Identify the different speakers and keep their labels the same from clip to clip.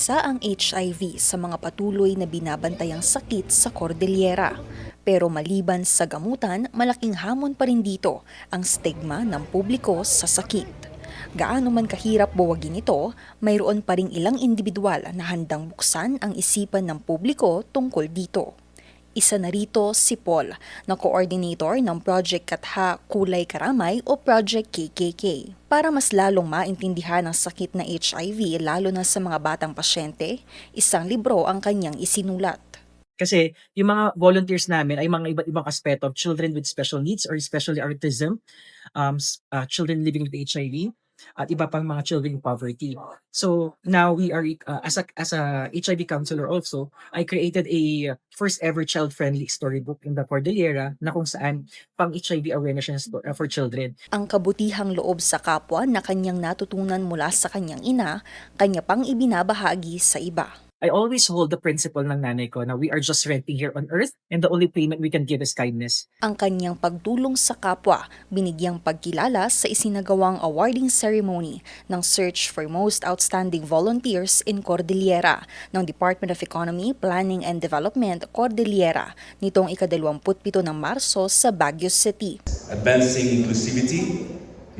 Speaker 1: Isa ang HIV sa mga patuloy na binabantayang sakit sa Cordillera. Pero maliban sa gamutan, malaking hamon pa rin dito ang stigma ng publiko sa sakit. Gaano man kahirap buwagin ito, mayroon pa ring ilang individual na handang buksan ang isipan ng publiko tungkol dito. Isa na rito si Paul, na coordinator ng Project Katha Kulay Karamay o Project KKK. Para mas lalong maintindihan ang sakit na HIV lalo na sa mga batang pasyente, isang libro ang kanyang isinulat.
Speaker 2: Kasi yung mga volunteers namin ay mga iba't ibang aspeto of children with special needs or especially autism, children living with HIV, at iba pang mga children in poverty. So now we are, as a HIV counselor also, I created a first ever child-friendly storybook in the Cordillera na kung saan pang HIV awareness for children.
Speaker 1: Ang kabutihang loob sa kapwa na kanyang natutunan mula sa kanyang ina, kanya pang ibinabahagi sa iba.
Speaker 2: I always hold the principle ng nanay ko na we are just renting here on earth and the only payment we can give is kindness.
Speaker 1: Ang kanyang pagtulong sa kapwa, binigyang pagkilala sa isinagawang awarding ceremony ng Search for Most Outstanding Volunteers in Cordillera ng Department of Economy, Planning and Development, Cordillera nitong ika-27 ng Marso sa Baguio City.
Speaker 3: Advancing inclusivity,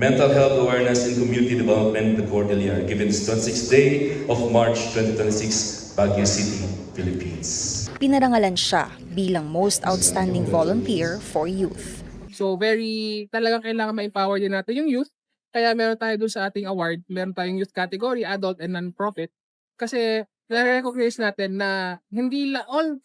Speaker 3: mental health awareness and community development in the Cordillera, given this 26th day of March 2026, Baguio City, Philippines.
Speaker 1: Pinarangalan siya bilang Most Outstanding Volunteer for Youth.
Speaker 4: So talagang kailangan ma-empower din natin yung youth. Kaya meron tayo dun sa ating award, meron tayong youth category, adult and non-profit. Kasi na-recognize natin na hindi all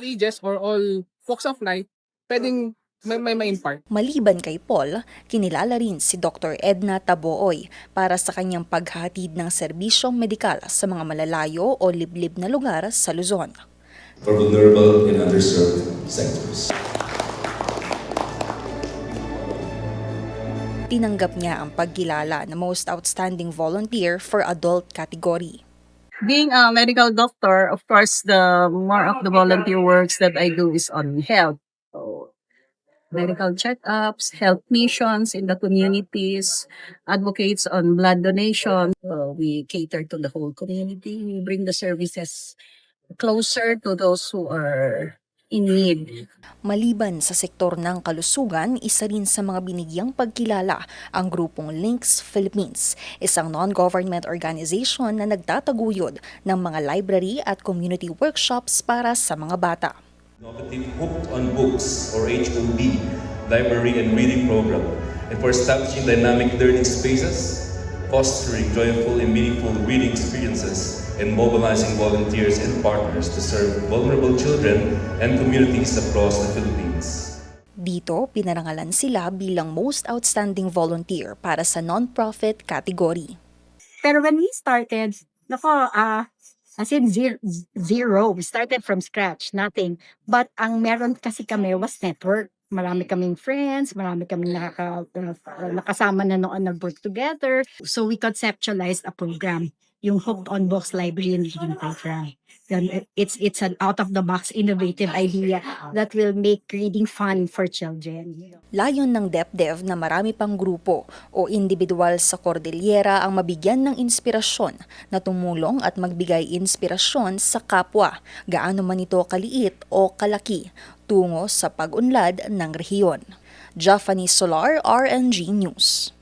Speaker 4: ages or all walks of life pwedeng may ma-impart.
Speaker 1: Maliban kay Paul, kinilala rin si Dr. Edna Tabooy para sa kanyang paghahatid ng serbisyong medikal sa mga malalayo o liblib na lugar sa Luzon.
Speaker 3: For vulnerable and underserved sectors.
Speaker 1: Tinanggap niya ang pagkilala na Most Outstanding Volunteer for Adult category.
Speaker 5: Being a medical doctor, of course, the more of the volunteer works that I do is on health. So, medical checkups, health missions in the communities, advocates on blood donation. We cater to the whole community. We bring the services closer to those who are in need.
Speaker 1: Maliban sa sektor ng kalusugan, isa rin sa mga binigyang pagkilala ang grupong Links Philippines, isang non-government organization na nagtataguyod ng mga library at community workshops para sa mga bata.
Speaker 3: Innovative Hooked on Books or HOB library and reading program, and for establishing dynamic learning spaces, fostering joyful and meaningful reading experiences, and mobilizing volunteers and partners to serve vulnerable children and communities across the Philippines.
Speaker 1: Dito, pinarangalan sila bilang Most Outstanding Volunteer para sa non-profit category.
Speaker 6: Pero when we started, as in zero, we started from scratch, nothing. But ang meron kasi kami was network. Marami kaming friends, marami kaming nakasama na noon nag-work together. So we conceptualized a program, yung Hooked on Books Library and Reading Program. It's an out-of-the-box innovative idea that will make reading fun for children.
Speaker 1: Layon ng DepDev na marami pang grupo o individual sa Cordillera ang mabigyan ng inspirasyon na tumulong at magbigay inspirasyon sa kapwa, gaano man ito kaliit o kalaki, tungo sa pag-unlad ng rehiyon. Japhanie Solar, RNG News.